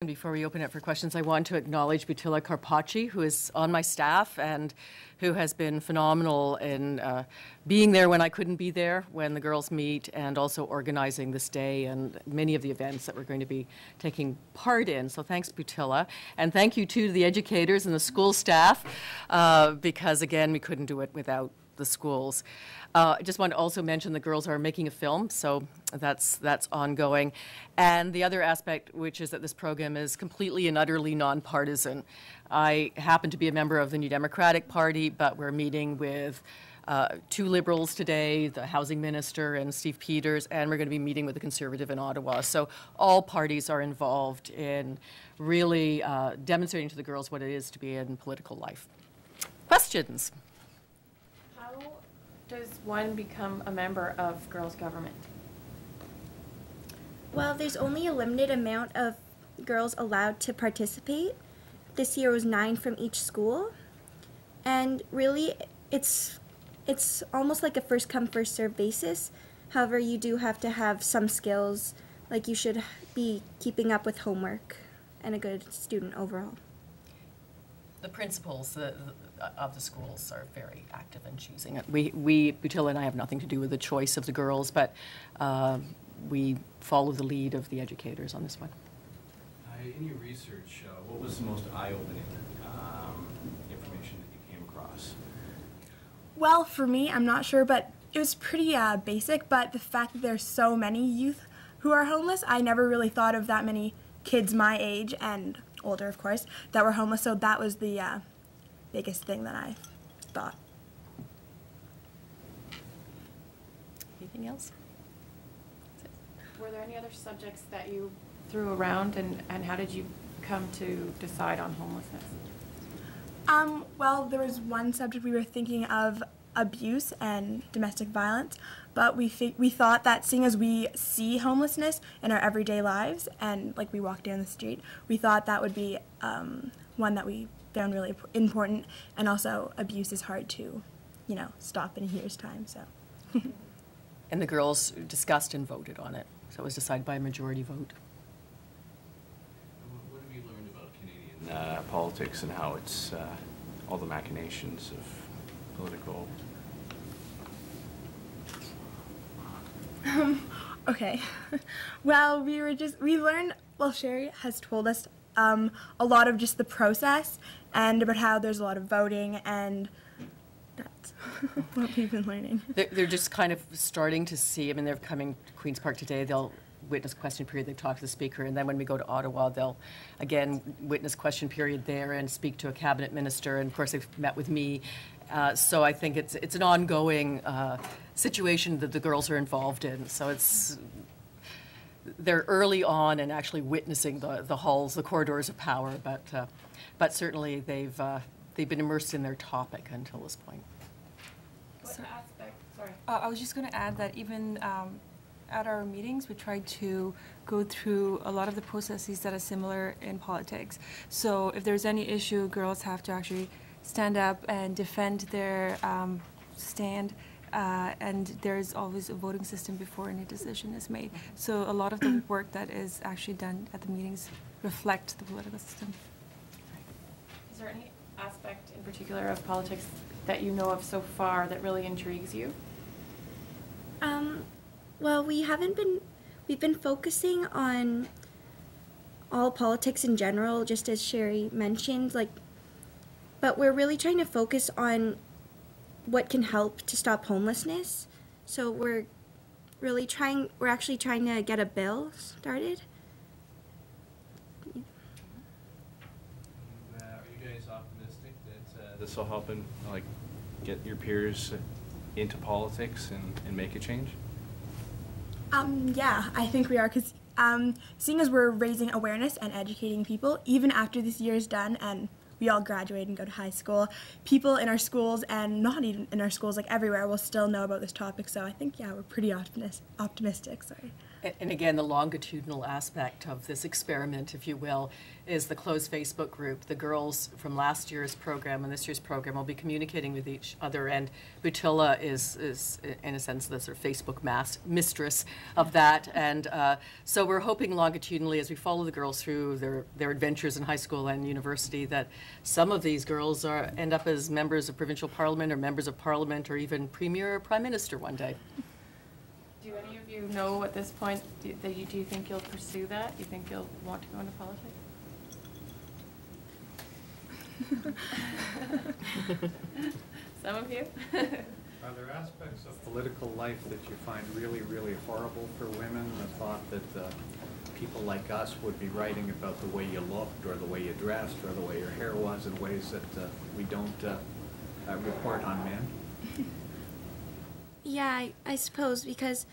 before we open it for questions, I want to acknowledge Butila Carpacci, who is on my staff and who has been phenomenal in being there when I couldn't be there, when the girls meet, and also organizing this day and many of the events that we're going to be taking part in. So thanks, Butila. And thank you, too, to the educators and the school staff, because, again, we couldn't do it without the schools. I just want to also mention the girls are making a film, so that's ongoing. And the other aspect, which is that this program is completely and utterly nonpartisan. I happen to be a member of the New Democratic Party, but we're meeting with 2 Liberals today, the Housing Minister and Steve Peters, and we're going to be meeting with the Conservative in Ottawa. So all parties are involved in really demonstrating to the girls what it is to be in political life. Questions? Does one become a member of girls' government? Well, there's only a limited amount of girls allowed to participate. This year was 9 from each school. And really, it's almost like a first come, first served basis. However, you do have to have some skills, like you should be keeping up with homework and a good student overall. The principals of the schools are very active in choosing it. Butila and I have nothing to do with the choice of the girls, but we follow the lead of the educators on this one. In your research, what was the most eye-opening information that you came across? Well, for me, I'm not sure, but it was pretty basic, but the fact that there's so many youth who are homeless, I never really thought of that many kids my age and older, of course, that were homeless, so that was the biggest thing that I thought. Anything else? Were there any other subjects that you threw around, and how did you come to decide on homelessness? Well, there was one subject we were thinking of, abuse and domestic violence, but we thought that seeing as we see homelessness in our everyday lives and like we walk down the street, we thought that would be one that we found really important, and also abuse is hard to, stop in a year's time, so. And the girls discussed and voted on it, so it was decided by a majority vote. What have you learned about Canadian politics and how it's all the machinations of political? Okay. Well, we learned, well, Cheri has told us a lot of just the process and about how there's a lot of voting, and that's what we've been learning. They're just kind of starting to see, they're coming to Queen's Park today, they'll witness question period, they talk to the speaker, and then when we go to Ottawa, they'll again witness question period there and speak to a cabinet minister, and of course they've met with me. So I think it's an ongoing situation that the girls are involved in. So they're early on and actually witnessing the halls, the corridors of power, but certainly they've been immersed in their topic until this point. What aspect? Sorry. I was just going to add that even at our meetings, we try to go through a lot of the processes that are similar in politics. So if there's any issue, girls have to actually stand up and defend their stand, and there's always a voting system before any decision is made. So a lot of the work that is actually done at the meetings reflect the political system. Is there any aspect in particular of politics that you know of so far that really intrigues you? Well, we've been focusing on all politics in general, just as Cheri mentioned, but we're really trying to focus on what can help to stop homelessness. So we're actually trying to get a bill started. Are you guys optimistic that this will help get your peers into politics and make a change? Yeah, I think we are, because seeing as we're raising awareness and educating people, even after this year is done and we all graduate and go to high school, people in our schools and not even in our schools, everywhere, will still know about this topic. So I think, yeah, we're pretty optimistic, sorry. And again, the longitudinal aspect of this experiment, if you will, is the closed Facebook group. The girls from last year's program and this year's program will be communicating with each other, and Butilla is in a sense, the sort of Facebook mistress of that. And so we're hoping longitudinally, as we follow the girls through their adventures in high school and university, that some of these girls end up as members of provincial parliament or members of parliament or even premier or prime minister one day. Do any of you know at this point, do you think you'll pursue that? Do you think you'll want to go into politics? Some of you? Are there aspects of political life that you find really, really horrible for women? The thought that people like us would be writing about the way you looked or the way you dressed or the way your hair was in ways that we don't report on men? Yeah, I suppose, because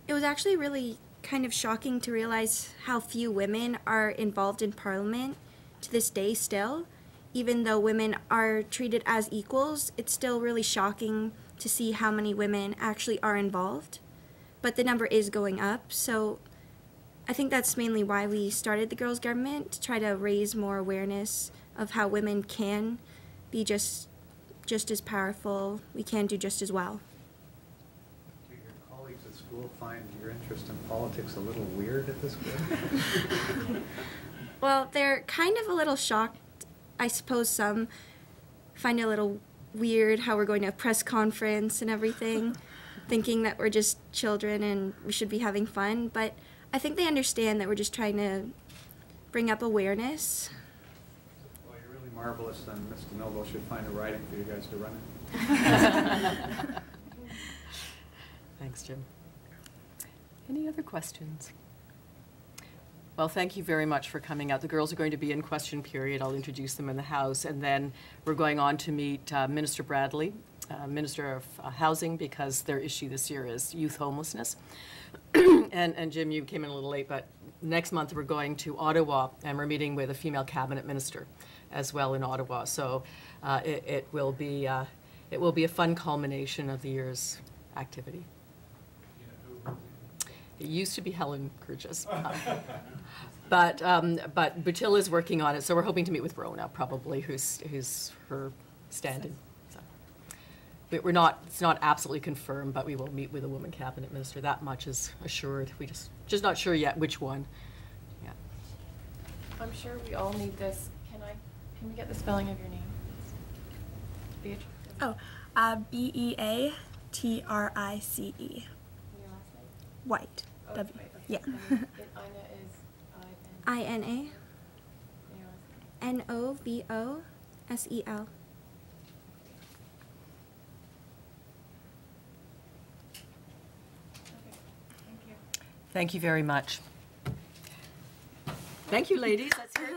it was actually really kind of shocking to realize how few women are involved in Parliament to this day still. Even though women are treated as equals, it's still really shocking to see how many women actually are involved. But the number is going up, so I think that's mainly why we started the Girls' Government, to try to raise more awareness of how women can be just as powerful, we can do just as well. Do your colleagues at school find your interest in politics a little weird at this point? Well, they're kind of a little shocked. I suppose some find it a little weird how we're going to a press conference and everything, thinking that we're just children and we should be having fun. But I think they understand that we're just trying to bring up awareness. Well, you're really marvelous, and Ms. DiNovo should find a riding for you guys to run it. Thanks, Jim. Any other questions? Well, thank you very much for coming out. The girls are going to be in question period. I'll introduce them in the House, and then we're going on to meet Minister Bradley, Minister of Housing, because their issue this year is youth homelessness. and Jim, you came in a little late, but next month we're going to Ottawa, and we're meeting with a female cabinet minister as well in Ottawa. So it will be a fun culmination of the year's activity. It used to be Helen Kurgis. But Butilla is working on it, so we're hoping to meet with Rona, probably, who's her stand-in. So, but it's not absolutely confirmed, but we will meet with a woman cabinet minister. That much is assured. We just not sure yet which one. Yeah. I'm sure we all need this. Can we get the spelling of your name, please? Beatrice? Oh, B-E-A-T-R-I-C-E. And your last name? White. Oh, W. wait, okay. Yeah. And Ina is I-N. I-N-A. And your last name? N-O-V-O-S-E-L. Okay, thank you. Thank you very much. Thank you, ladies. Let's hear it.